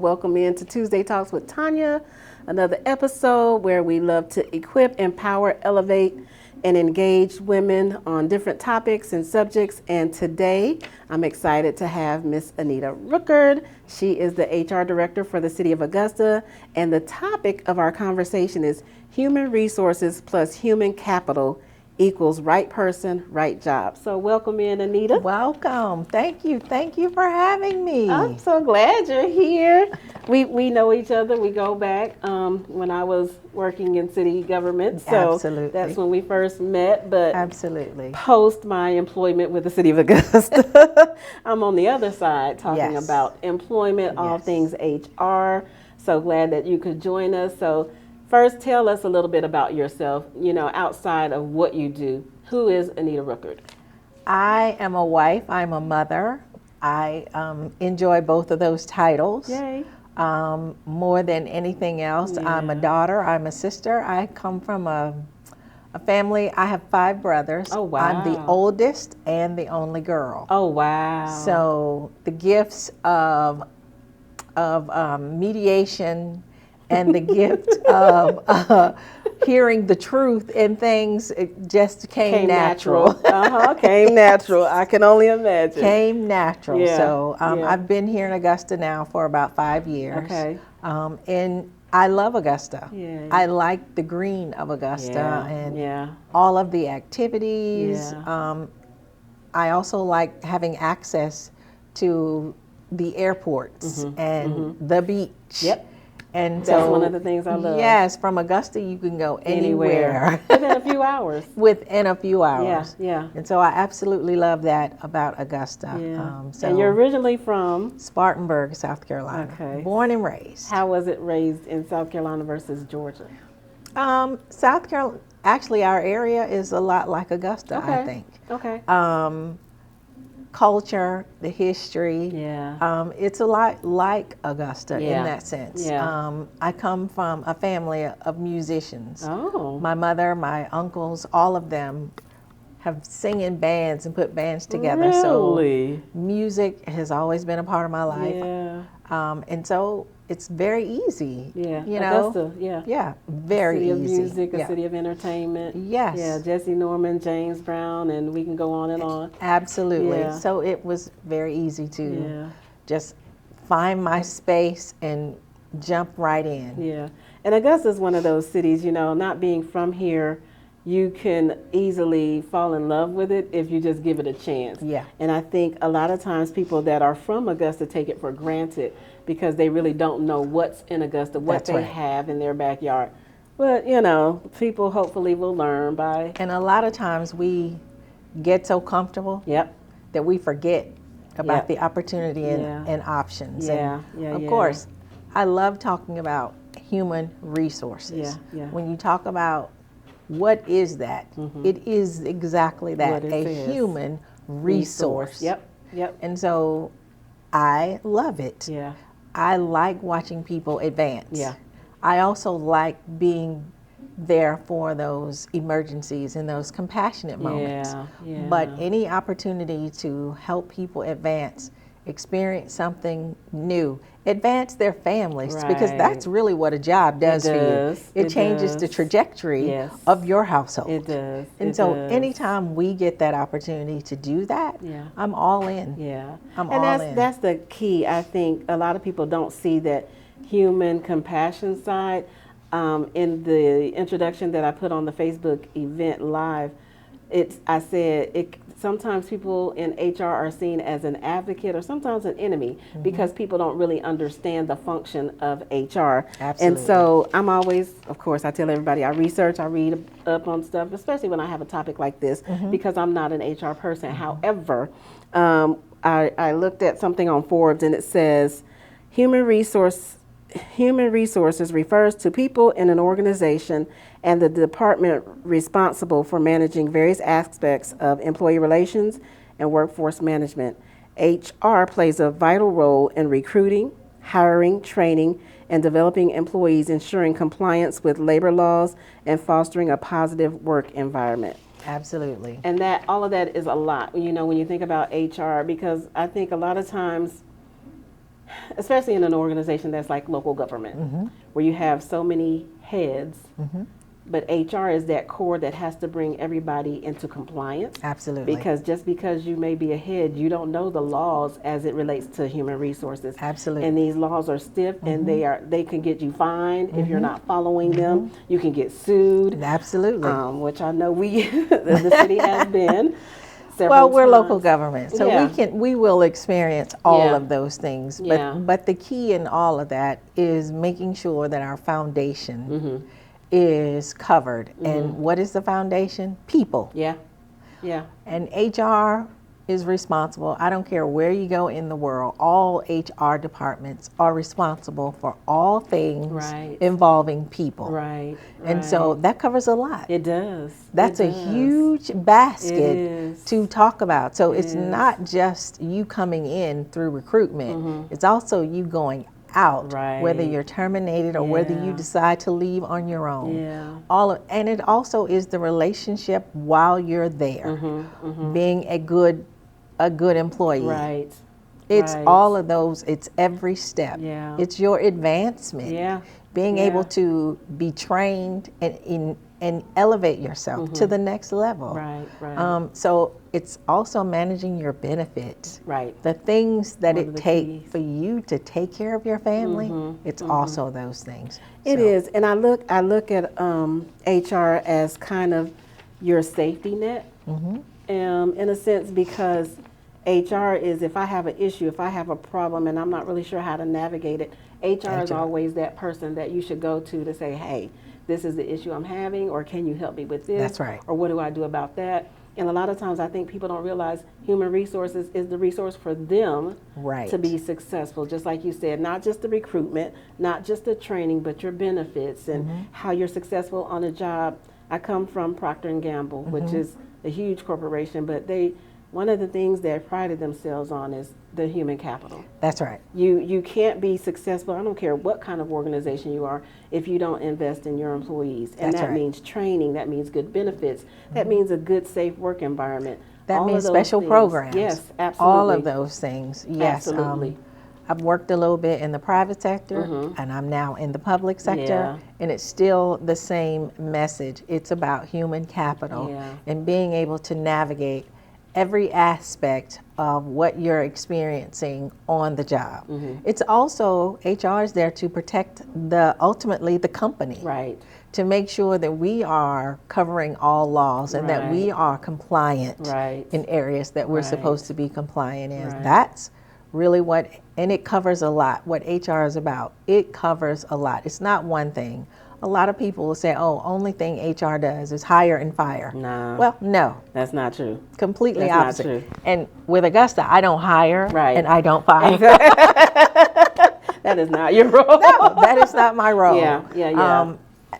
Welcome into Tuesday Talks with Tonia, another episode where we love to equip, empower, elevate, and engage women on different topics and subjects. And today, I'm excited to have Miss Anita Ruckert. She is the HR Director for the City of Augusta, and the topic of our conversation is human resources plus human capital equals right person, right job. So welcome in, Anita. Welcome. Thank you. Thank you for having me. I'm so glad you're here. We know each other. We go back when I was working in city government. So Absolutely. that's when we first met. But Absolutely. post my employment with the City of Augusta, I'm on the other side talking Yes. about employment, all Yes. things HR. So glad that you could join us. So first, tell us a little bit about yourself, outside of what you do. Who is Anita Ruckert? I am a wife. I'm a mother. I enjoy both of those titles. Yay. More than anything else. Yeah. I'm a daughter. I'm a sister. I come from a family. I have 5 brothers. Oh, wow. I'm the oldest and the only girl. Oh, wow. So the gifts of mediation and the gift of hearing the truth and things, it just came natural. Came natural. I can only imagine. Came natural. Yeah, So yeah. I've been here in Augusta now for about 5 years. Okay. And I love Augusta. Yeah. I like the green of Augusta and yeah. all of the activities. Yeah. I also like having access to the airports and the beach. Yep. And That's so one of the things I love. Yes, from Augusta you can go anywhere. Within a few hours. Within a few hours. Yeah. And so I absolutely love that about Augusta. Yeah. So And you're originally from? Spartanburg, South Carolina. Okay. Born and raised. How was it raised in South Carolina versus Georgia? South Carolina, actually our area is a lot like Augusta, I think. Okay. Culture, the history. Yeah. It's a lot like Augusta Yeah. in that sense. Yeah. I come from a family of musicians. Oh. My mother, my uncles, all of them have singing bands and put bands together. Really? So music has always been a part of my life. Yeah. And so it's very easy. Yeah. You know? Augusta, yeah. Yeah, very City of easy. music, a Yeah. city of entertainment. Yes. Yeah, Jesse Norman, James Brown, and we can go on and on. Absolutely. Yeah. So it was very easy to Yeah. just find my space and jump right in. Yeah. And Augusta is one of those cities, not being from here, you can easily fall in love with it if you just give it a chance. Yeah. And I think a lot of times people that are from Augusta take it for granted because they really don't know what's in Augusta, what That's they right. have in their backyard. But, people hopefully will learn by. And a lot of times we get so comfortable Yep. that we forget about Yep. the opportunity and, Yeah. and options. Yeah, And yeah, of yeah. course, I love talking about human resources. Yeah, yeah. When you talk about what is that, it is exactly that, What it a is. human resource. Yep. Yep. And so I love it. Yeah. I like watching people advance. Yeah. I also like being there for those emergencies and those compassionate moments. Yeah, yeah. But any opportunity to help people advance, experience something new, advance their families, because Right. that's really what a job does for does. you. It It changes the does. trajectory Yes. of your household. It does. And It so does. anytime we get that opportunity to do that, Yeah. I'm all in. Yeah. I'm and all that's in. that's the key. I think a lot of people don't see that human compassion side. In the introduction that I put on the Facebook event live, I said sometimes people in HR are seen as an advocate or sometimes an enemy because people don't really understand the function of HR. Absolutely. And so I'm always, of course, I tell everybody I research, I read up on stuff, especially when I have a topic like this because I'm not an HR person. However, I looked at something on Forbes and it says human resources refers to people in an organization and the department responsible for managing various aspects of employee relations and workforce management. HR plays a vital role in recruiting, hiring, training, and developing employees, ensuring compliance with labor laws and fostering a positive work environment. Absolutely. And that all of that is a lot, when you think about HR, because I think a lot of times especially in an organization that's like local government, where you have so many heads, but HR is that core that has to bring everybody into compliance. Absolutely. Because just because you may be a head, you don't know the laws as it relates to human resources. Absolutely. And these laws are stiff, and they can get you fined if you're not following them. You can get sued. Absolutely. Which I know the city has been. Well, we're times. local government, so we will experience all of those things. But the key in all of that is making sure that our foundation is covered. And what is the foundation? People. Yeah. And HR is responsible. I don't care where you go in the world, all HR departments are responsible for all things involving people. Right. And so that covers a lot. It does. That's a huge basket to talk about. So it's not just you coming in through recruitment. It's also you going out, whether you're terminated or whether you decide to leave on your own. And it also is the relationship while you're there, being a good employee. Right. It's all of those. It's every step. Yeah. It's your advancement. Yeah. Being able to be trained and elevate yourself to the next level. Right. So it's also managing your benefits. Right. The things that it takes for you to take care of your family, it's also those things. It is. And I look at HR as kind of your safety net, in a sense, because HR is, if I have an issue, if I have a problem and I'm not really sure how to navigate it, HR is always that person that you should go to say, hey, this is the issue I'm having, or can you help me with this? That's right. Or what do I do about that? And a lot of times I think people don't realize human resources is the resource for them to be successful. Just like you said, not just the recruitment, not just the training, but your benefits and how you're successful on a job. I come from Procter & Gamble, which is a huge corporation, but one of the things they prided themselves on is the human capital. That's right. You can't be successful, I don't care what kind of organization you are, if you don't invest in your employees. And that means training, that means good benefits, that means a good, safe work environment. That means special programs. Yes, absolutely. All of those things, yes. Absolutely. I've worked a little bit in the private sector, and I'm now in the public sector, and it's still the same message. It's about human capital and being able to navigate every aspect of what you're experiencing on the job. It's also, HR is there to protect ultimately the company. Right. To make sure that we are covering all laws and that we are compliant in areas that we're supposed to be compliant in. That's really and it covers a lot. What HR is about, it covers a lot. It's not one thing. A lot of people will say, oh, only thing HR does is hire and fire. No. Well, no. That's not true. Completely That's opposite. not true. And with Augusta, I don't hire and I don't fire. That is not your role. No, that is not my role. Yeah.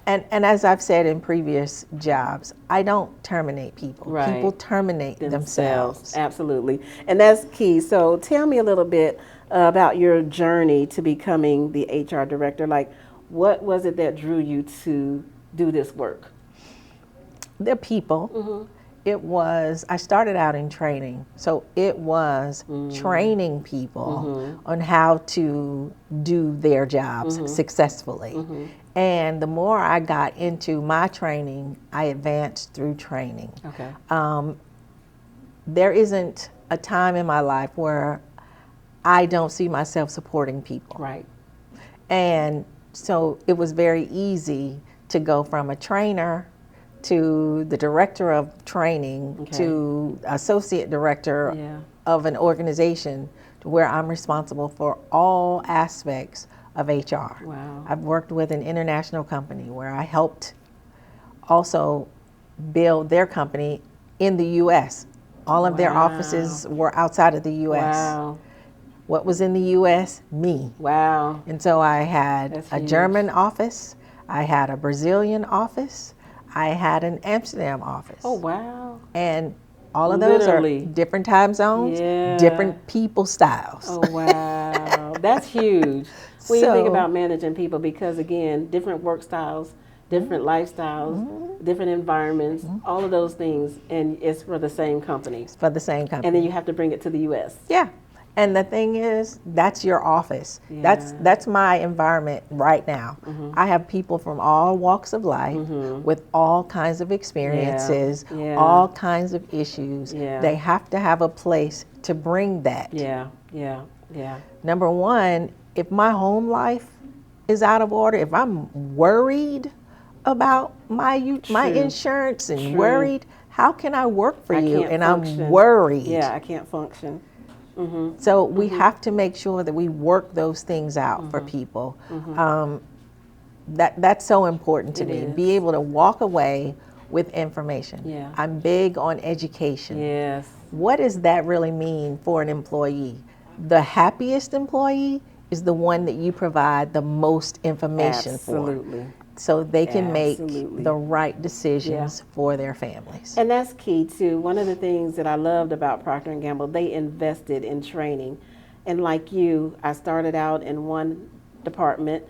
And as I've said in previous jobs, I don't terminate people. People terminate themselves. Absolutely. And that's key. So tell me a little bit about your journey to becoming the HR director. Like, what was it that drew you to do this work? The people. It was, I started out in training. So it was training people on how to do their jobs successfully. And the more I got into my training, I advanced through training. Okay. There isn't a time in my life where I don't see myself supporting people. Right. And so it was very easy to go from a trainer to the director of training to associate director of an organization, to where I'm responsible for all aspects of HR. Wow. I've worked with an international company where I helped also build their company in the U.S. All of their offices were outside of the U.S. Wow. What was in the U.S.? Me. Wow. And so I had a German office, I had a Brazilian office, I had an Amsterdam office. Oh, wow. And all of those are different time zones, different people styles. Oh, wow. That's huge. When you think about managing people, because again, different work styles, different lifestyles, different environments, all of those things, and it's for the same company. It's for the same company. And then you have to bring it to the U.S. Yeah. And the thing is, that's your office. Yeah. That's my environment right now. I have people from all walks of life with all kinds of experiences, all kinds of issues. They have to have a place to bring that. Yeah. Number one, if my home life is out of order, if I'm worried about my insurance and worried, how can I work for you and function. I'm worried? Yeah, I can't function. So we have to make sure that we work those things out for people. That's so important to me. Be able to walk away with information. Yeah. I'm big on education. Yes. What does that really mean for an employee? The happiest employee is the one that you provide the most information Absolutely. for. So they can make the right decisions for their families. And that's key too. One of the things that I loved about Procter & Gamble, they invested in training. And like you, I started out in one department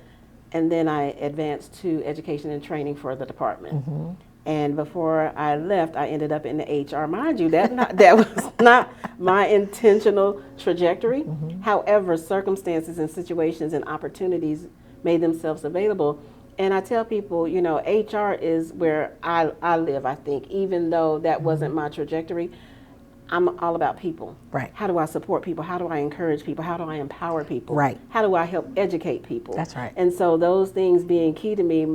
and then I advanced to education and training for the department. And before I left, I ended up in the HR. Mind you, that was not my intentional trajectory. However, circumstances and situations and opportunities made themselves available. And I tell people, you know, HR is where I live, I think, even though that wasn't my trajectory. I'm all about people. Right. How do I support people? How do I encourage people? How do I empower people? Right. How do I help educate people? That's right. And so those things being key to me,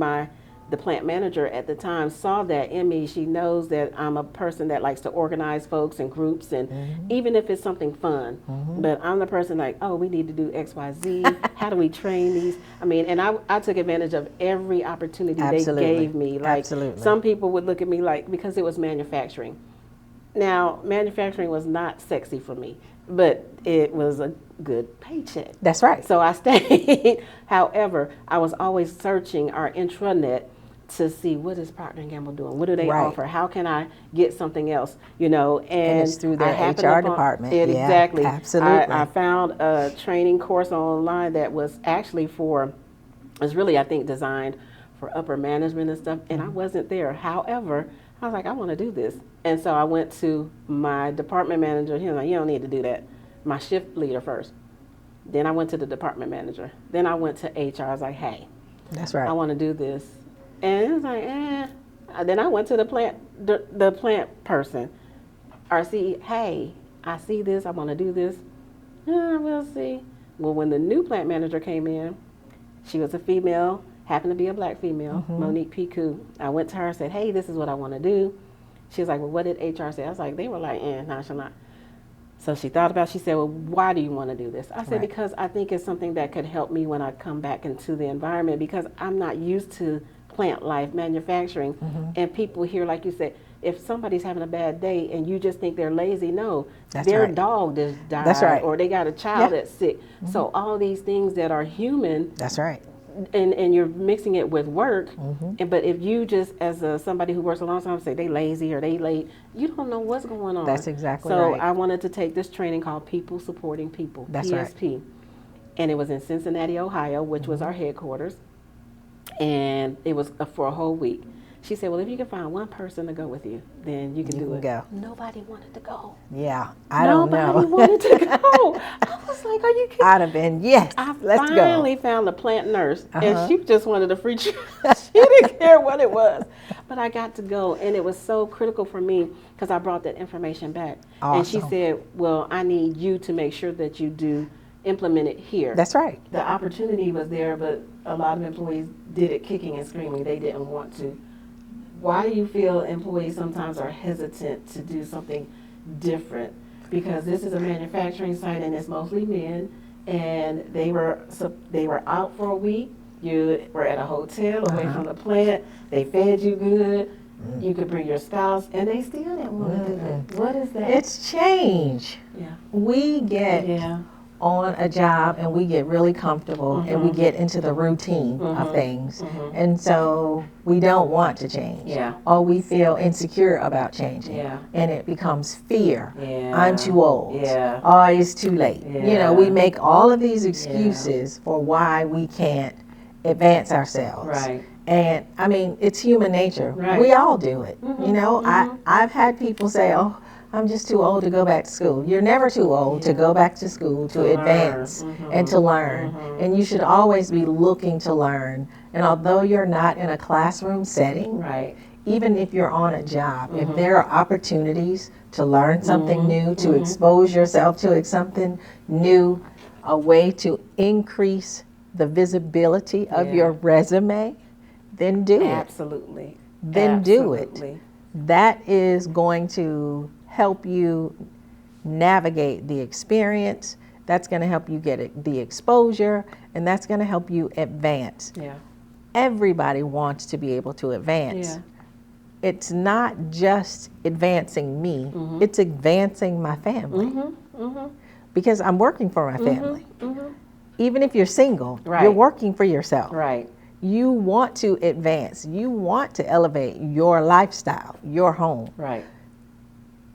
the plant manager at the time saw that in me. She knows that I'm a person that likes to organize folks and groups, and even if it's something fun, but I'm the person like, oh, we need to do X, Y, Z. How do we train these? I mean, and I took advantage of every opportunity they gave me. Like some people would look at me like, because it was manufacturing. Now, manufacturing was not sexy for me, but it was a good paycheck. That's right. So I stayed. However, I was always searching our intranet to see what is Procter & Gamble doing? What do they offer? How can I get something else? You know, and it's through their HR department. Exactly. Absolutely. I found a training course online that was actually really, I think, designed for upper management and stuff, and I wasn't there. However, I was like, I want to do this. And so I went to my department manager. He was like, you don't need to do that. My shift leader first. Then I went to the department manager. Then I went to HR. I was like, hey, that's right. I want to do this. And it was like, Then I went to the plant person. RC, hey, I see this. I want to do this. We'll see. Well, when the new plant manager came in, she was a female, happened to be a black female, Monique Piku. I went to her and said, hey, this is what I want to do. She was like, well, what did HR say? I was like, they were like, nonchalant. So she thought about it. She said, well, why do you want to do this? I said, because I think it's something that could help me when I come back into the environment, because I'm not used to plant life, manufacturing, and people here, like you said, if somebody's having a bad day and you just think they're lazy, no, their dog just died, or they got a child that's sick. So all these things that are human. That's right. And you're mixing it with work, but if you just, as somebody who works a long time, say they lazy or they late, you don't know what's going on. That's exactly right. So I wanted to take this training called People Supporting People, That's PSP. Right. And it was in Cincinnati, Ohio, which was our headquarters. And it was for a whole week. She said, well, if you can find one person to go with you, then you can do it. Go. Nobody wanted to go. Yeah, I don't know. Nobody wanted to go. I was like, are you kidding? I'd have been, yes, let's go. I finally found a plant nurse, and she just wanted a free trip. She didn't care what it was. But I got to go, and it was so critical for me because I brought that information back. Awesome. And she said, well, I need you to make sure that you do implement it here. That's right. The opportunity was there, but a lot of employees did it kicking and screaming. They didn't want to. Why do you feel employees sometimes are hesitant to do something different? Because this is a manufacturing site and it's mostly men, and they were out for a week. You were at a hotel away from the plant. They fed you good. You could bring your spouse, and they still didn't want to do it. What is that? It's change. Yeah. We get on a job and we get really comfortable and we get into the routine of things. And so we don't want to change. Yeah. Or we feel insecure about changing. Yeah. And it becomes fear. Yeah. I'm too old. Yeah. Oh, it's too late. Yeah. You know, we make all of these excuses for why we can't advance ourselves. Right. And I mean, it's human nature. Right. We all do it. You know, I've had people say, oh, I'm just too old to go back to school. You're never too old to go back to school to advance and to learn. And you should always be looking to learn. And although you're not in a classroom setting, Right. even if you're on a job, if there are opportunities to learn something new, to expose yourself to something new, a way to increase the visibility of your resume, then do it. Absolutely. Then do it. That is going to help you navigate the experience. That's going to help you get the exposure, and that's going to help you advance. Yeah. Everybody wants to be able to advance. Yeah. It's not just advancing me, it's advancing my family. Because I'm working for my family. Even if you're single, you're working for yourself. Right. You want to advance. You want to elevate your lifestyle, your home. Right.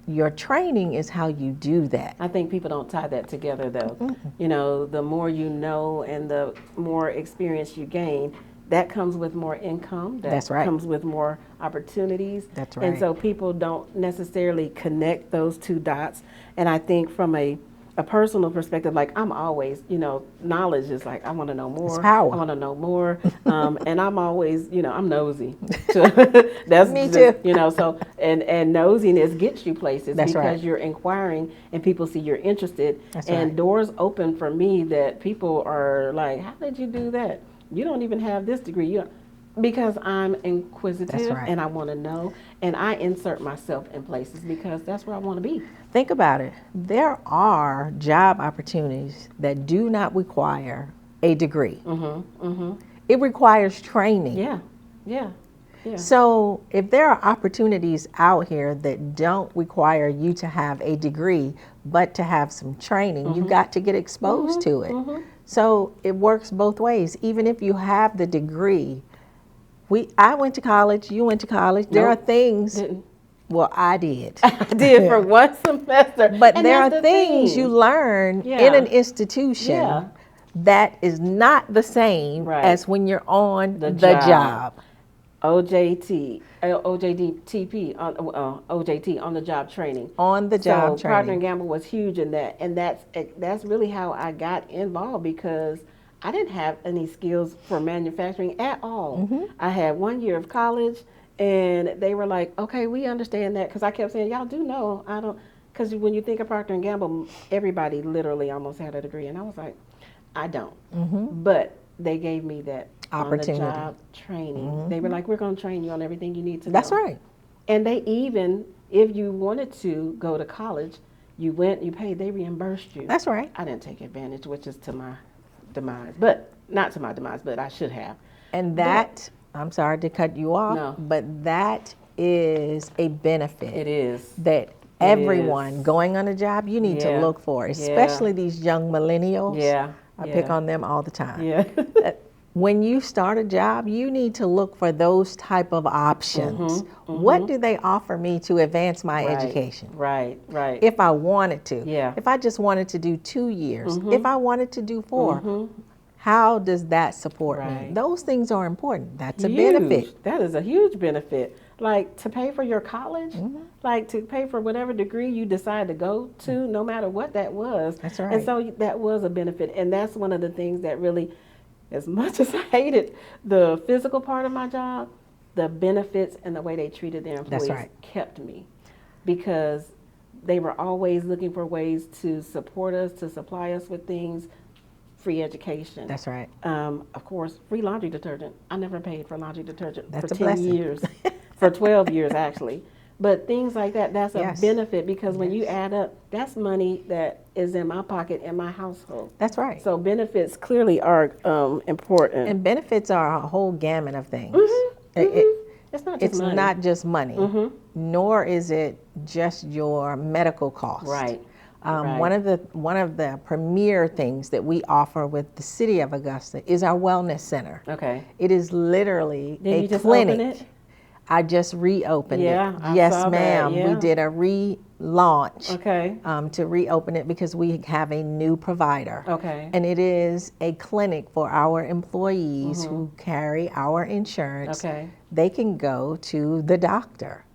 Your training is how you do that. I think people don't tie that together, though. You know, the more you know and the more experience you gain, that comes with more income. That comes with more opportunities. That's right. And so people don't necessarily connect those two dots. And I think from a personal perspective, like I'm always, you know, knowledge is like, I want to know more. It's power. I want to know more. And I'm always, you know, I'm nosy. That's me too. You know, so, and nosiness gets you places That's because right. you're inquiring and people see you're interested. That's and right. doors open for me that people are like, how did you do that? You don't even have this degree. You don't. Because I'm inquisitive. That's right. And I want to know, and I insert myself in places because that's where I want to be. Think about it. There are job opportunities that do not require a degree. It requires training. Yeah. So if there are opportunities out here that don't require you to have a degree, but to have some training, you got to get exposed to it. So it works both ways. Even if you have the degree, I went to college, you went to college. There are things, Didn't. well, I did. I did for one semester. But And there are that's the things thing. you learn in an institution that is not the same as when you're on the job. OJTP, OJT, on the job training. On the job so Procter & training. Gamble was huge in that, and that's really how I got involved because I didn't have any skills for manufacturing at all. I had 1 year of college, and they were like, "Okay, we understand that," because I kept saying, "Y'all do know I don't," because when you think of Procter & Gamble, everybody literally almost had a degree, and I was like, "I don't," but they gave me that Opportunity. on-the-job training. They were like, "We're going to train you on everything you need to know." That's right. And they even, if you wanted to go to college, you went, you paid, they reimbursed you. That's right. I didn't take advantage, which is to my demise, but not to my demise, but I should have. And that, I'm sorry to cut you off, but that is a benefit. It is. That everyone going on a job, you need to look for, especially these young millennials. I pick on them all the time. When you start a job, you need to look for those type of options. What do they offer me to advance my education? Right. If I wanted to. Yeah. If I just wanted to do 2 years. If I wanted to do 4. How does that support me? Those things are important. That's Huge. a benefit. That is a huge benefit. Like to pay for your college, like to pay for whatever degree you decide to go to, no matter what that was. That's right. And so that was a benefit. And that's one of the things that really, as much as I hated the physical part of my job, the benefits and the way they treated their employees kept me, because they were always looking for ways to support us, to supply us with things, free education. That's right. Of course, free laundry detergent. I never paid for laundry detergent That's for a 10 blessing. years, for 12 years actually. But things like that, that's a benefit, because when you add up, that's money that is in my pocket, in my household. That's right. So benefits clearly are important. And benefits are a whole gamut of things. It's not just It's money. not just money, nor is it just your medical costs. Right. One of the premier things that we offer with the City of Augusta is our wellness center. Okay. It is literally Did you a just clinic. open it? I just reopened it. I Yes, saw that, ma'am. yeah. We did a relaunch Okay. to reopen it because we have a new provider. Okay. And it is a clinic for our employees who carry our insurance. Okay. They can go to the doctor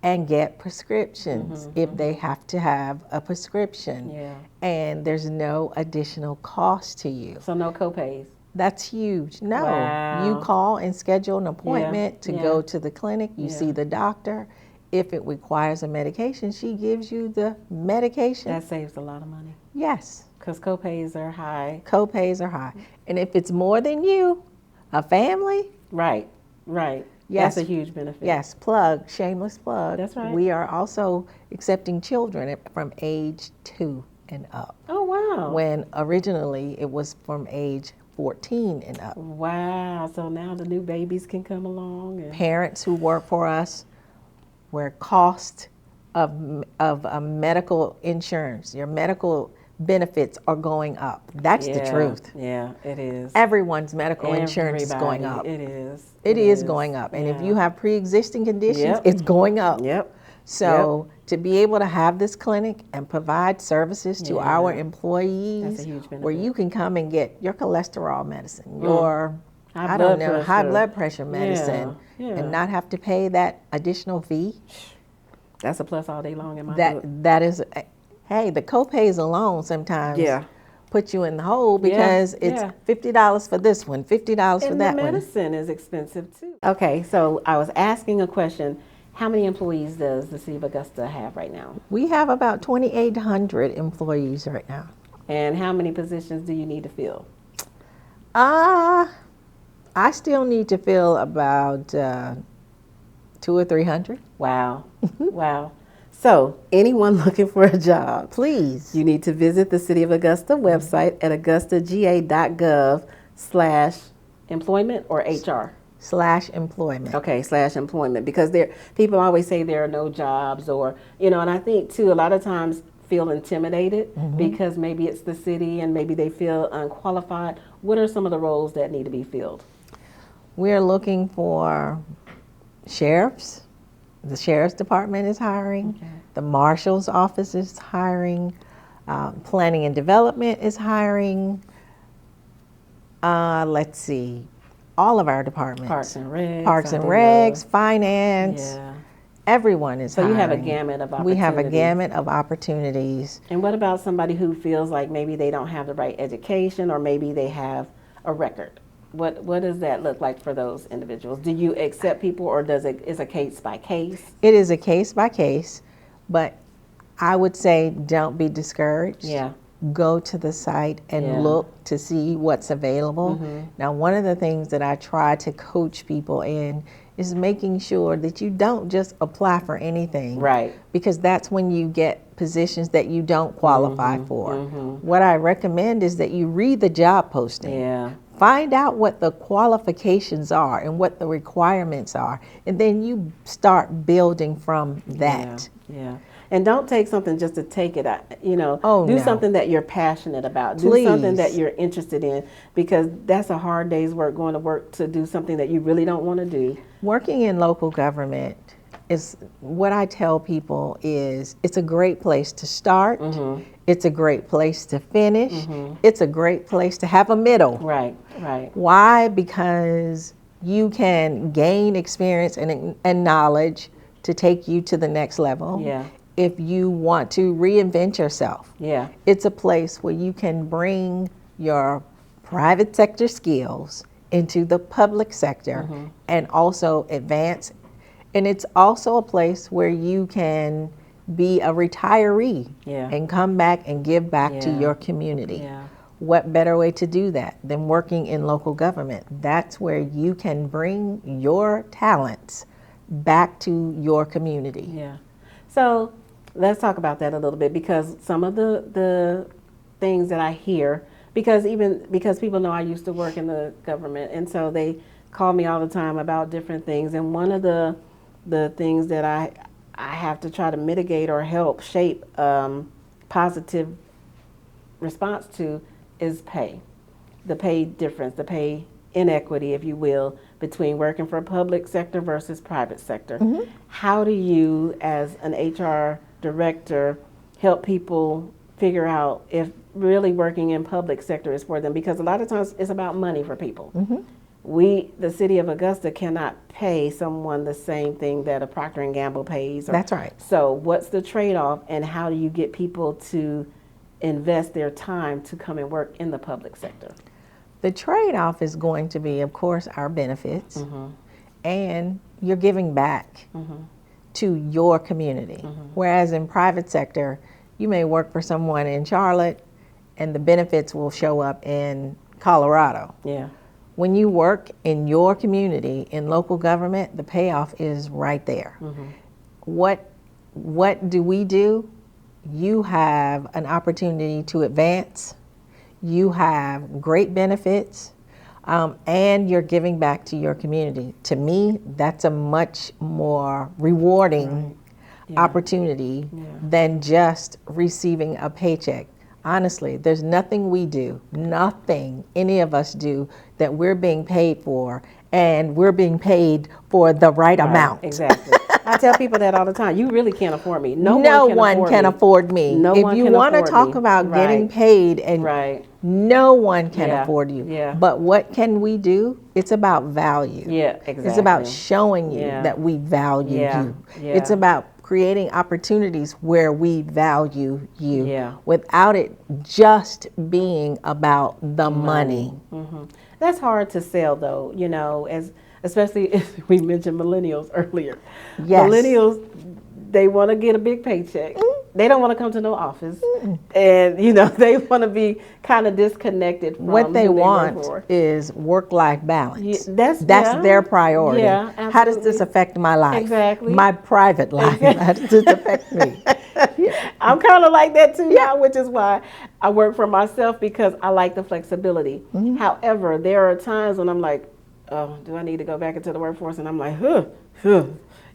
and get prescriptions if they have to have a prescription. Yeah. And there's no additional cost to you. So no copays. That's huge. No, Wow. you call and schedule an appointment to Yeah. go to the clinic. You see the doctor. If it requires a medication, she gives you the medication. That saves a lot of money Yes, because copays are high. copays are high. And if it's more than you, a family, Right. Yes. That's a huge benefit. yes, plug, shameless plug. That's right. We are also accepting children from age 2 and up, Oh, wow. when originally it was from age 14 and up. Wow. So now the new babies can come along. And Parents who work for us, where cost of medical insurance, your medical benefits are going up. That's the truth. Yeah, it is. Everyone's medical insurance is going up. It is. It is going up. And if you have pre-existing conditions, Yep. it's going up. Yep. So to be able to have this clinic and provide services to our That's employees, a huge benefit. where you can come and get your cholesterol medicine, your High high blood blood pressure medicine, Yeah. and not have to pay that additional fee. That's a plus all day long in my book. That is, hey, the copays alone sometimes Yeah. put you in the hole because it's $50 for this one, $50 for And that the one. medicine is expensive too. Okay, so I was asking a question. How many employees does the City of Augusta have right now? We have about 2,800 employees right now. And how many positions do you need to fill? I still need to fill about 200 or 300. Wow. Wow. So, anyone looking for a job, Please. you need to visit the City of Augusta website at augustaga.gov/employment or HR. /employment. Okay, /employment, because people always say there are no jobs, or and I think too a lot of times feel intimidated because maybe it's the city and maybe they feel unqualified. What are some of the roles that need to be filled? We're looking for sheriffs. The sheriff's department is hiring. Okay. The marshal's office is hiring. Planning and development is hiring. Let's see. All of our departments. Parks and Regs. Parks and I Regs, know. finance. Yeah. Everyone is hiring. So you have a gamut of opportunities. We have a gamut of opportunities. And what about somebody who feels like maybe they don't have the right education, or maybe they have a record? What does that look like for those individuals? Do you accept people, or is a case by case? It is a case by case, but I would say don't be discouraged. Yeah. Go to the site and look to see what's available. Now, one of the things that I try to coach people in is making sure that you don't just apply for anything. Right. Because that's when you get positions that you don't qualify for. What I recommend is that you read the job posting. Yeah. Find out what the qualifications are and what the requirements are, and then you start building from that. Yeah. And don't take something just to take it. Do no. something that you're passionate about. Please. Do something that you're interested in, because that's a hard day's work, going to work to do something that you really don't want to do. Working in local government is what I tell people is it's a great place to start. It's a great place to finish. It's a great place to have a middle. Right. Why? Because you can gain experience and knowledge to take you to the next level. Yeah. If you want to reinvent yourself. Yeah. It's a place where you can bring your private sector skills into the public sector and also advance. And it's also a place where you can be a retiree and come back and give back to your community. Yeah. What better way to do that than working in local government? That's where you can bring your talents back to your community. Yeah. So let's talk about that a little bit, because some of the things that I hear, because people know I used to work in the government, and so they call me all the time about different things. And one of the things that I have to try to mitigate or help shape positive response to is pay. The pay difference, the pay inequity, if you will, between working for public sector versus private sector. How do you, as an HR director, help people figure out if really working in public sector is for them? Because a lot of times it's about money for people. the city of Augusta cannot pay someone the same thing that a Procter and Gamble pays. That's right. So what's the trade-off, and how do you get people to invest their time to come and work in the public sector? The trade-off is going to be, of course, our benefits, and you're giving back to your community. Whereas in private sector, you may work for someone in Charlotte, and the benefits will show up in Colorado. Yeah. When you work in your community, in local government, the payoff is right there. What do we do? You have an opportunity to advance. You have great benefits, and you're giving back to your community. To me, that's a much more rewarding opportunity than just receiving a paycheck. Honestly, there's nothing we do, nothing any of us do that we're being paid for, and we're being paid for the right amount. Exactly. I tell people that all the time. You really can't afford me. No one can afford me. If you want to talk about getting paid, and no one can afford you. But what can we do? It's about value. Yeah, exactly. It's about showing you that we value you. It's about creating opportunities where we value you without it just being about the money. That's hard to sell, though, you know, especially if we mentioned millennials earlier. Yes. Millennials, they want to get a big paycheck. They don't want to come to no office. And, you know, they want to be kind of disconnected from what they want work for. Is work-life balance. That's their priority. Yeah, absolutely. How does this affect my life? Exactly. My private life. How does this affect me? I'm kind of like that too now, which is why I work for myself, because I like the flexibility. However, there are times when I'm like, oh, do I need to go back into the workforce? And I'm like,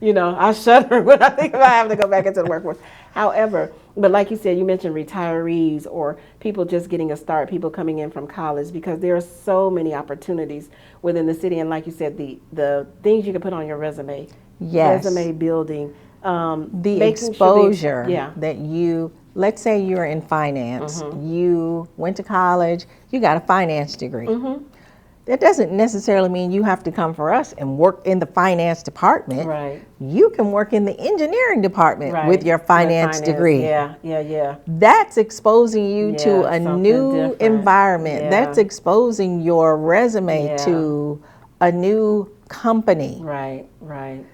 you know, I shudder when I think about having to go back into the workforce. However, but like you said, you mentioned retirees or people just getting a start, people coming in from college, because there are so many opportunities within the city. And like you said, the things you can put on your resume, resume building, the exposure that you, let's say you're in finance, you went to college, you got a finance degree. That doesn't necessarily mean you have to come for us and work in the finance department. Right. You can work in the engineering department with your finance degree. Yeah. That's exposing you to a new environment. That's exposing your resume to a new company. Right.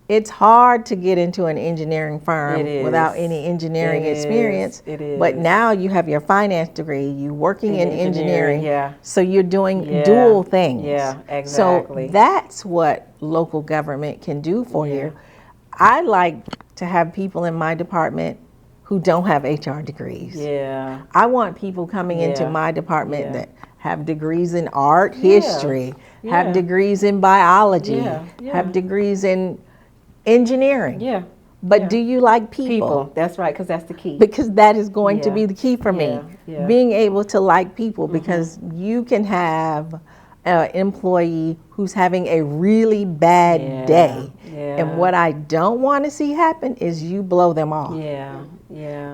It's hard to get into an engineering firm without any engineering experience. It is. But now you have your finance degree, you're working in engineering, so you're doing dual things. Yeah, exactly. So that's what local government can do for you. I like to have people in my department who don't have HR degrees. Yeah. I want people coming into my department that have degrees in art, history, have degrees in biology, have degrees in engineering. But do you like people? That's right, because that's the key. Because that is going to be the key for me. Being able to like people, because you can have an employee who's having a really bad day. And what I don't want to see happen is you blow them off.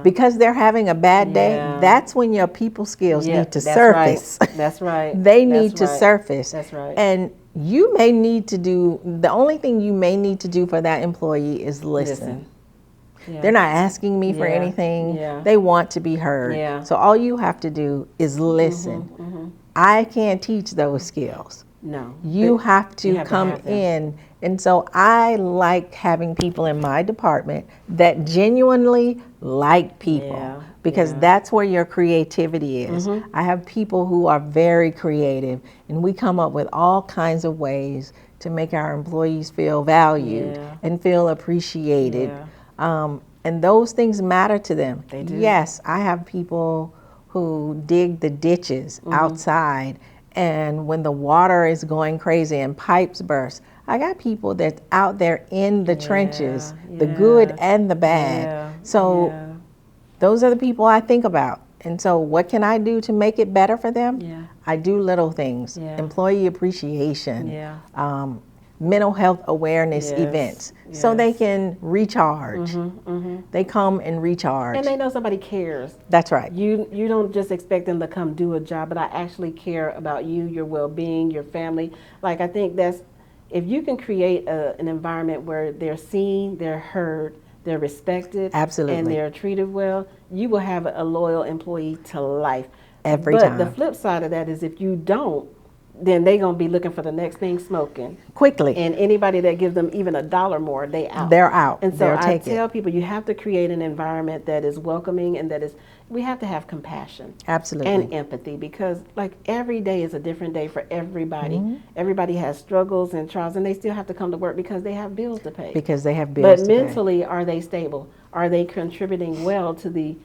Because they're having a bad day, that's when your people skills need to surface. That's right. They need to surface. That's right. And you may need to do, the only thing you may need to do for that employee is listen. They're not asking me for anything. They want to be heard. So all you have to do is listen. I can't teach those skills. No. You have to come in. And so I like having people in my department that genuinely like people, because that's where your creativity is. I have people who are very creative, and we come up with all kinds of ways to make our employees feel valued and feel appreciated. And those things matter to them. They do. Yes, I have people who dig the ditches outside, and when the water is going crazy and pipes burst, I got people that's out there in the trenches, the good and the bad. So those are the people I think about. And so what can I do to make it better for them? I do little things. Employee appreciation. mental health awareness events so they can recharge. They come and recharge. And they know somebody cares. That's right. You don't just expect them to come do a job, but I actually care about you, your well-being, your family. Like, I think that's, if you can create an environment where they're seen, they're heard, they're respected, Absolutely. and they're treated well, you will have a loyal employee to life. Every time. But the flip side of that is if you don't, then they're going to be looking for the next thing smoking. Quickly. And anybody that gives them even $1 more, they're out. And so I tell people, you have to create an environment that is welcoming and that is, we have to have compassion. Absolutely. And empathy, because like every day is a different day for everybody. Everybody has struggles and trials, and they still have to come to work because they have bills to pay. Because they have bills to pay. But mentally, are they stable? Are they contributing well to the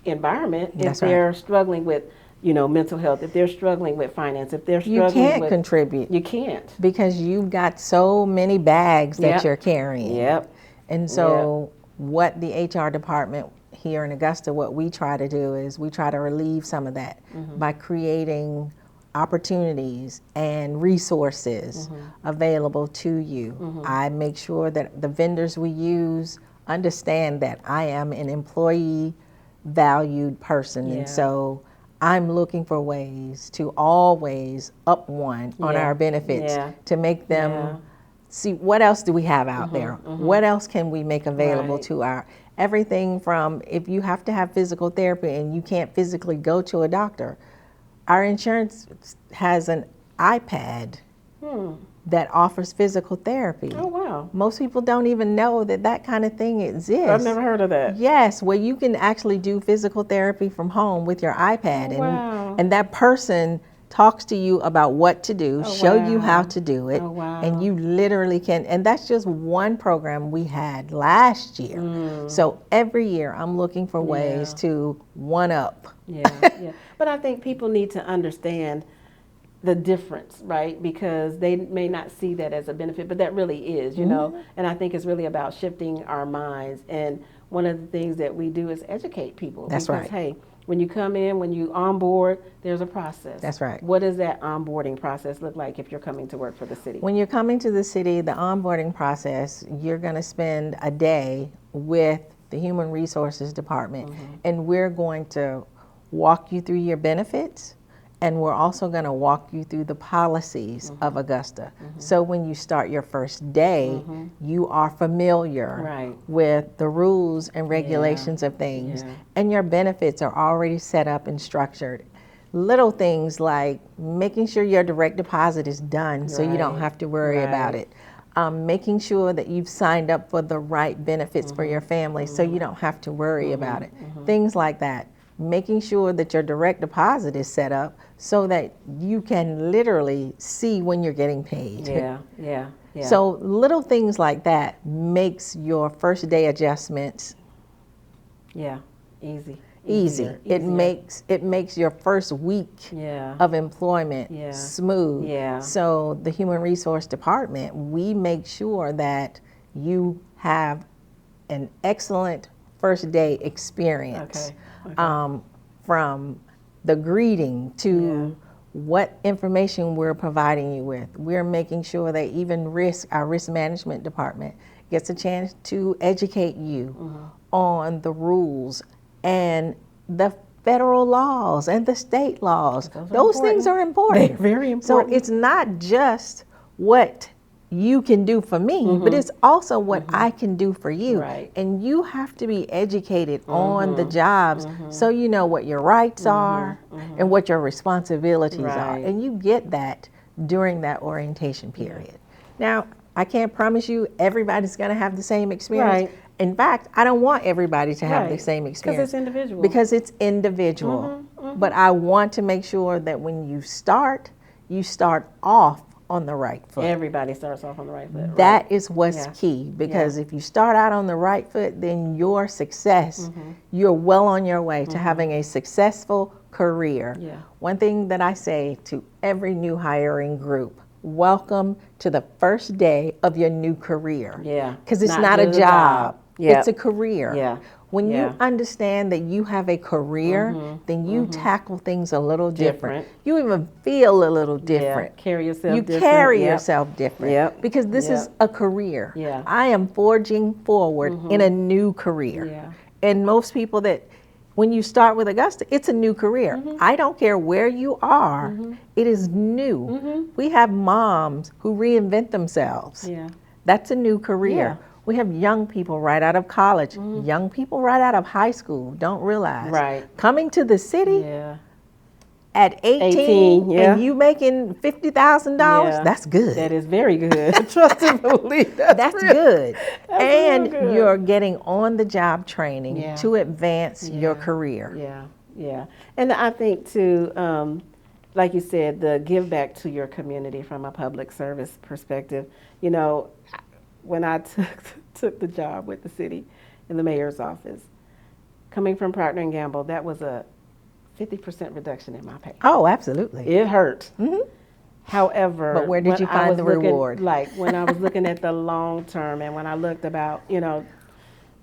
environment if they're struggling with mental health, if they're struggling with finance, if they're struggling with... You can't contribute. You can't. Because you've got so many bags that you're carrying. And so what the HR department here in Augusta, what we try to do is we try to relieve some of that by creating opportunities and resources available to you. I make sure that the vendors we use understand that I am an employee valued person. And so I'm looking for ways to always up one on our benefits to make them see what else do we have out there? What else can we make available to our, everything from if you have to have physical therapy and you can't physically go to a doctor, our insurance has an iPad that offers physical therapy. Oh, wow. Most people don't even know that that kind of thing exists. I've never heard of that. Yes, where you can actually do physical therapy from home with your iPad. And that person talks to you about what to do, show you how to do it, and you literally can, and that's just one program we had last year. So every year I'm looking for ways to one up. But I think people need to understand the difference, right? Because they may not see that as a benefit, but that really is, you know? And I think it's really about shifting our minds. And one of the things that we do is educate people. That's because, hey, when you come in, when you onboard, there's a process. That's right. What does that onboarding process look like if you're coming to work for the city? When you're coming to the city, the onboarding process, you're going to spend a day with the Human Resources Department, and we're going to walk you through your benefits, and we're also going to walk you through the policies of Augusta. So when you start your first day, you are familiar with the rules and regulations of things, and your benefits are already set up and structured. Little things like making sure your direct deposit is done so you don't have to worry about it. Making sure that you've signed up for the right benefits for your family so you don't have to worry about it. Things like that. Making sure that your direct deposit is set up so that you can literally see when you're getting paid. So little things like that makes your first day adjustments easy. It makes your first week of employment smooth. So the Human Resource Department, we make sure that you have an excellent first day experience. From the greeting to what information we're providing you with. We're making sure that even our risk management department gets a chance to educate you on the rules and the federal laws and the state laws. Those things are important. They're very important. So it's not just what you can do for me, but it's also what I can do for you. And you have to be educated on the jobs so you know what your rights are and what your responsibilities are. And you get that during that orientation period. Now, I can't promise you everybody's going to have the same experience. In fact, I don't want everybody to have the same experience. Because it's individual. But I want to make sure that when you start off on the right foot. Everybody starts off on the right foot. That is what's key, because if you start out on the right foot, then your success, you're well on your way to having a successful career. One thing that I say to every new hiring group, welcome to the first day of your new career. Because it's not a job. It's a career. When you understand that you have a career, then you tackle things a little different. You even feel a little different. Yeah. Carry yourself you different. carry yourself different. Yep. Because this is a career. Yeah. I am forging forward in a new career. Yeah. And most people when you start with Augusta, it's a new career. I don't care where you are, it is new. We have moms who reinvent themselves. Yeah. That's a new career. Yeah. We have young people right out of college, young people right out of high school, don't realize. Right. Coming to the city Yeah. at 18 and you making $50,000, that's good. That is very good. Trust and believe. That's good. That's and real good. You're getting on the job training to advance your career. Yeah, yeah. And I think too, like you said, the give back to your community from a public service perspective. You know, when I took the job with the city in the mayor's office, coming from Procter & Gamble, that was a 50% reduction in my pay. Oh, absolutely. It hurt. However, but where did you find the reward? Like when I was looking at the long term, and when I looked about, you know,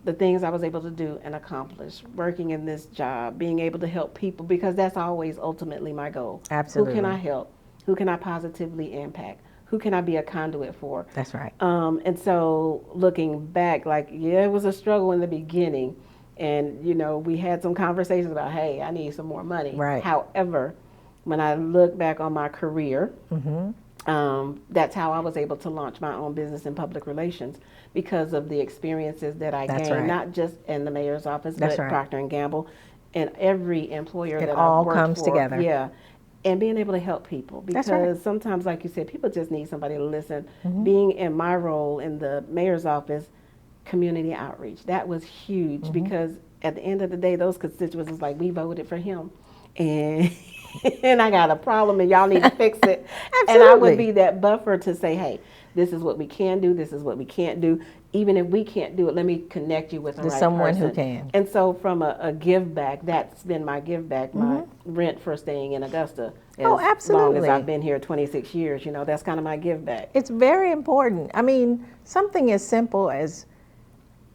the things I was able to do and accomplish working in this job, being able to help people, because that's always ultimately my goal. Absolutely. Who can I help? Who can I positively impact? Who can I be a conduit for? That's right. And so looking back, like, yeah, it was a struggle in the beginning. And, you know, we had some conversations about, hey, I need some more money. Right. However, when I look back on my career, that's how I was able to launch my own business in public relations, because of the experiences that I gained, not just in the mayor's office, but Procter & Gamble and every employer that I've worked for. It all comes together. Yeah. And being able to help people, because sometimes, like you said, people just need somebody to listen. Being in my role in the mayor's office, community outreach, that was huge, because at the end of the day, those constituents was like, we voted for him, and and I got a problem, and y'all need to fix it. And I would be that buffer to say, hey, this is what we can do, this is what we can't do. Even if we can't do it, let me connect you with the right someone person who can. And so from a give back, that's been my give back, my rent for staying in Augusta. As long as I've been here 26 years, you know, that's kind of my give back. It's very important. I mean, something as simple as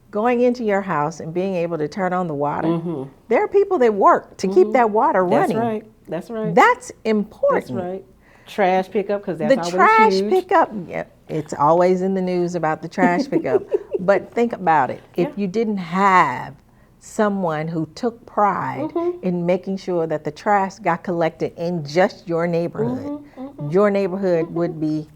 going into your house and being able to turn on the water. There are people that work to keep that water running. That's right. That's right. That's important. That's right. Trash pickup, because that's always huge. The trash pickup, it's always in the news about the trash pickup. But think about it. If you didn't have someone who took pride in making sure that the trash got collected in just your neighborhood, your neighborhood would be...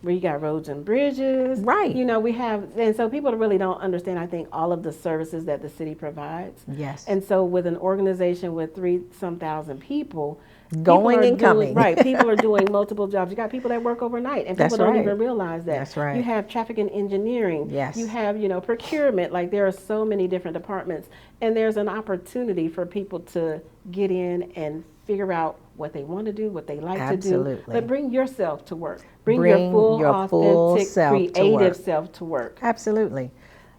where you got roads and bridges. Right. You know, we have, and so people really don't understand, I think, all of the services that the city provides. Yes. And so with an organization with 3,000 people, going and coming. Right. People are doing multiple jobs. You got people that work overnight, and people don't even realize that. That's right. You have traffic and engineering. Yes. You have, you know, procurement. Like, there are so many different departments, and there's an opportunity for people to get in and figure out what they want to do, what they like to do. But bring yourself to work. Bring your full authentic, creative self to work. Absolutely.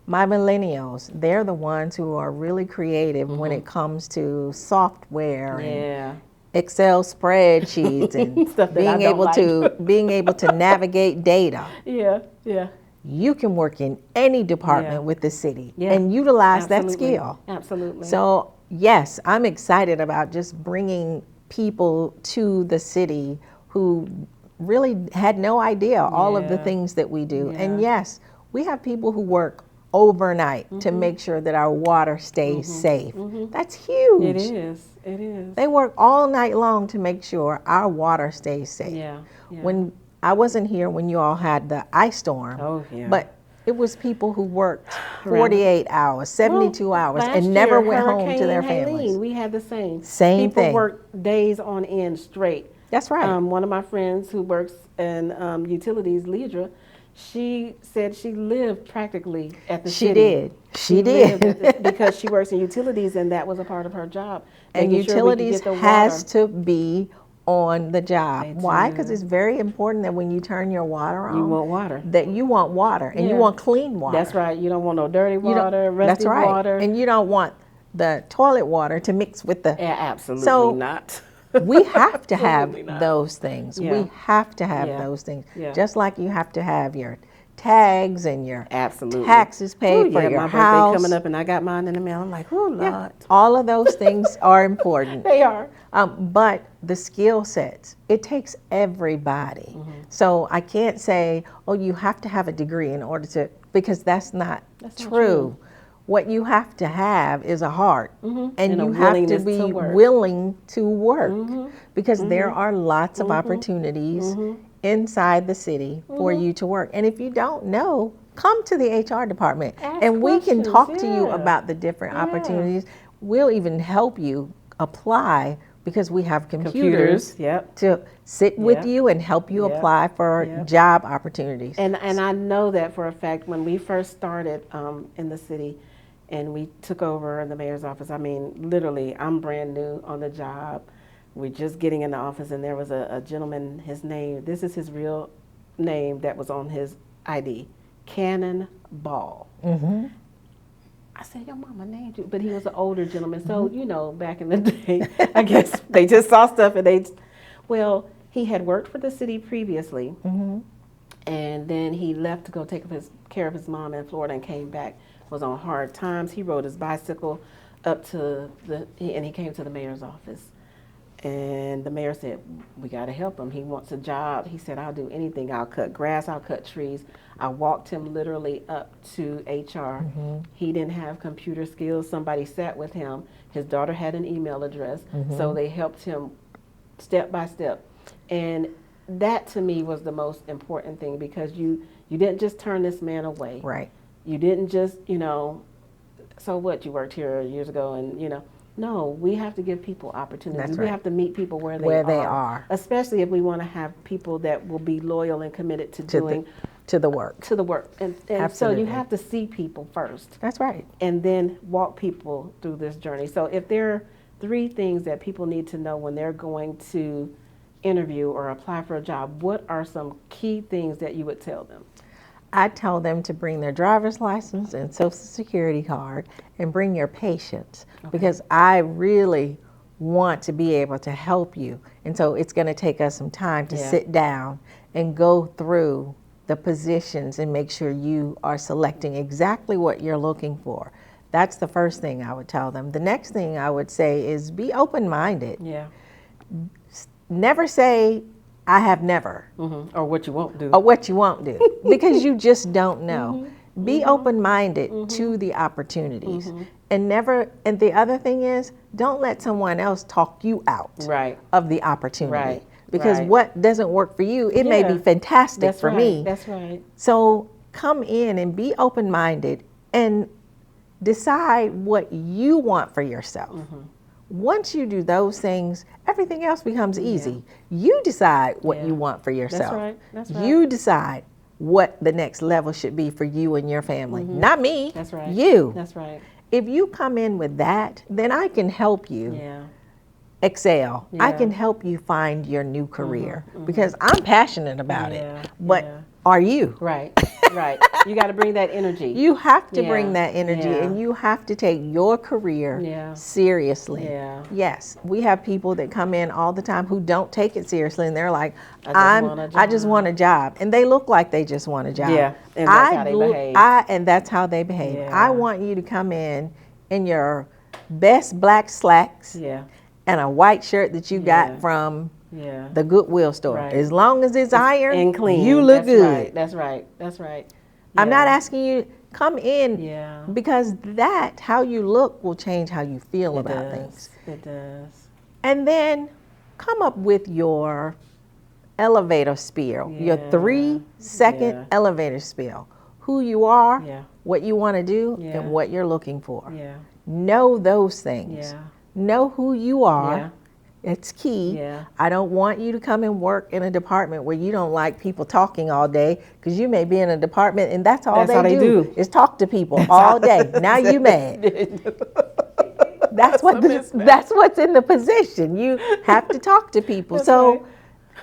My millennials, they're the ones who are really creative when it comes to software and Excel spreadsheets and being able to navigate data. You can work in any department with the city and utilize that skill. Absolutely. So yes, I'm excited about just bringing people to the city who really had no idea all of the things that we do. And yes, we have people who work overnight to make sure that our water stays safe. That's huge. It is. It is. They work all night long to make sure our water stays safe. When I wasn't here when you all had the ice storm, but it was people who worked 48 hours, 72 hours, and never went home to their families. We had the same thing. People worked days on end straight. That's right. One of my friends who works in utilities, Leidra, she said she lived practically at the city. She did. Because she works in utilities, and that was a part of her job. And utilities has to be on the job. Why? Because it's very important that when you turn your water on, you want water. That you want water, and you want clean water. That's right. You don't want no dirty water, rusty water. And you don't want the toilet water to mix with the... absolutely not. We have to have those things. We have to have those things. Just like you have to have your tags and your Absolutely. taxes paid for yeah, your my house. birthday coming up and I got mine in the mail. I'm like, oh, Lord. Yeah, all of those things are important. They are. But the skill sets, it takes everybody. So I can't say, oh, you have to have a degree in order to, because that's not true. What you have to have is a heart, and you have to be willing to work, because there are lots of opportunities inside the city for you to work. And if you don't know, come to the HR department. And we can talk to you about the different opportunities. We'll even help you apply, because we have computers to sit with you and help you apply for job opportunities. And I know that for a fact. When we first started in the city and we took over in the mayor's office, I mean, literally, I'm brand new on the job. We're just getting in the office, and there was a gentleman, his name, this is his real name that was on his ID, Cannon Ball. I said, your mama named you. But he was an older gentleman. So, you know, back in the day, I guess they just saw stuff and well, he had worked for the city previously. And then he left to go take care of his mom in Florida and came back, was on hard times. He rode his bicycle up to and he came to the mayor's office. And the mayor said, we got to help him. He wants a job. He said, I'll do anything. I'll cut grass. I'll cut trees. I walked him literally up to HR. He didn't have computer skills. Somebody sat with him. His daughter had an email address. So they helped him step by step. And that to me was the most important thing, because you didn't just turn this man away. Right. You didn't just, you know, so what, you worked here years ago and, you know. No, we have to give people opportunities. That's we right. have to meet people where they are. Especially if we want to have people that will be loyal and committed to the work. And so you have to see people first. That's right. And then walk people through this journey. So if there are 3 things that people need to know when they're going to interview or apply for a job, what are some key things that you would tell them? I tell them to bring their driver's license and social security card, and bring your patience, because I really want to be able to help you. And so it's going to take us some time to sit down and go through the positions and make sure you are selecting exactly what you're looking for. That's the first thing I would tell them. The next thing I would say is be open-minded. Never say, I have never. Or what you won't do. Or what you won't do, because you just don't know. Be open-minded to the opportunities. And the other thing is, don't let someone else talk you out of the opportunity. Because what doesn't work for you, it may be fantastic for me. That's right. So come in and be open-minded and decide what you want for yourself. Once you do those things, everything else becomes easy. You decide what you want for yourself. That's right. You decide what the next level should be for you and your family. Not me. That's right. You. That's right. If you come in with that, then I can help you excel. I can help you find your new career, because I'm passionate about it. But are you? Right. You got to bring that energy. You have to bring that energy, and you have to take your career seriously. Yes, we have people that come in all the time who don't take it seriously, and they're like, I just want a job. And they look like they just want a job. And that's how they behave. And that's how they behave. I want you to come in your best black slacks and a white shirt that you got from the Goodwill store. As long as it's iron and clean, you look good. That's right. I'm not asking you to come in because how you look will change how you feel about things. It does. And then come up with your elevator spiel, your 3-second elevator spiel. Who you are, what you want to do, and what you're looking for. Know those things. Know who you are. It's key. I don't want you to come and work in a department where you don't like people talking all day, because you may be in a department and that's all they do is talk to people all day. Now you mad. That's what's in the position. You have to talk to people.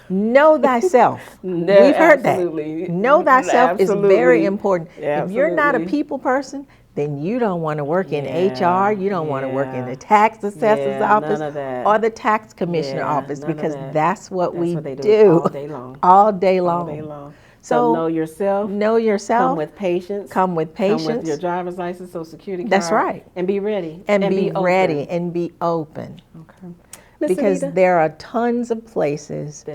Know thyself. We've heard that. Know thyself is very important. If you're not a people person, then you don't want to work in HR, you don't want to work in the tax assessor's office or the tax commissioner office, because that's what we do all day long. All day long. So know yourself. Know yourself. Come with patience. Come with patience. Come with your driver's license, social security card. That's right. And be ready. And be ready and be open. Okay. Because Anita, there are tons of places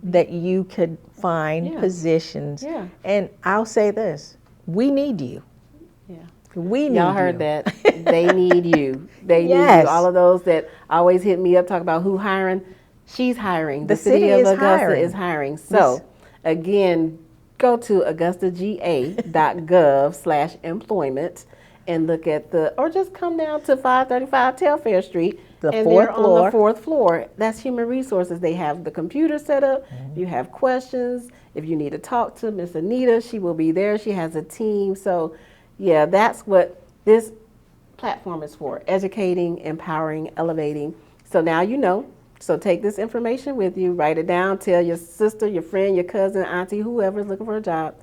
that you could find positions. Yeah. And I'll say this, we need you. Yeah. We need Y'all heard you. that. They need you. They need Yes. you. All of those that always hit me up, talk about who hiring. She's hiring. The city of is Augusta hiring. is hiring. So, again, go to augustagA.gov/employment and look at or just come down to 535 Telfair Street. The and fourth they're floor. on the fourth floor. That's human resources. They have the computer set up. If you have questions, if you need to talk to Miss Anita, she will be there. She has a team. So, yeah, that's what this platform is for: educating, empowering, elevating. So now you know. So take this information with you, write it down, tell your sister, your friend, your cousin, auntie, whoever's looking for a job.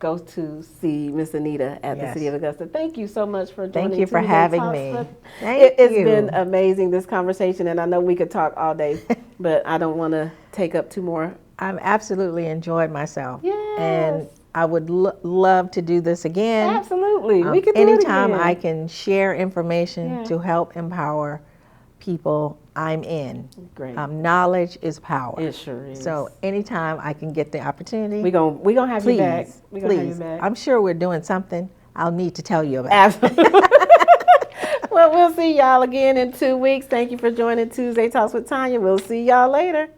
Go to see Miss Anita at the City of Augusta. Thank you so much for joining. Thank you for Tuesday having Talks. me. It's been amazing, this conversation, and I know we could talk all day, but I don't want to take up two more. I've absolutely enjoyed myself. Yes. And I would love to do this again. Absolutely. We could do anytime it again. I can share information to help empower people, I'm in. Great. Knowledge is power. It sure is. So anytime I can get the opportunity, we gonna have you back. Please, please. I'm sure we're doing something I'll need to tell you about. Absolutely. Well, we'll see y'all again in 2 weeks. Thank you for joining Tuesday Talks with Tonia. We'll see y'all later.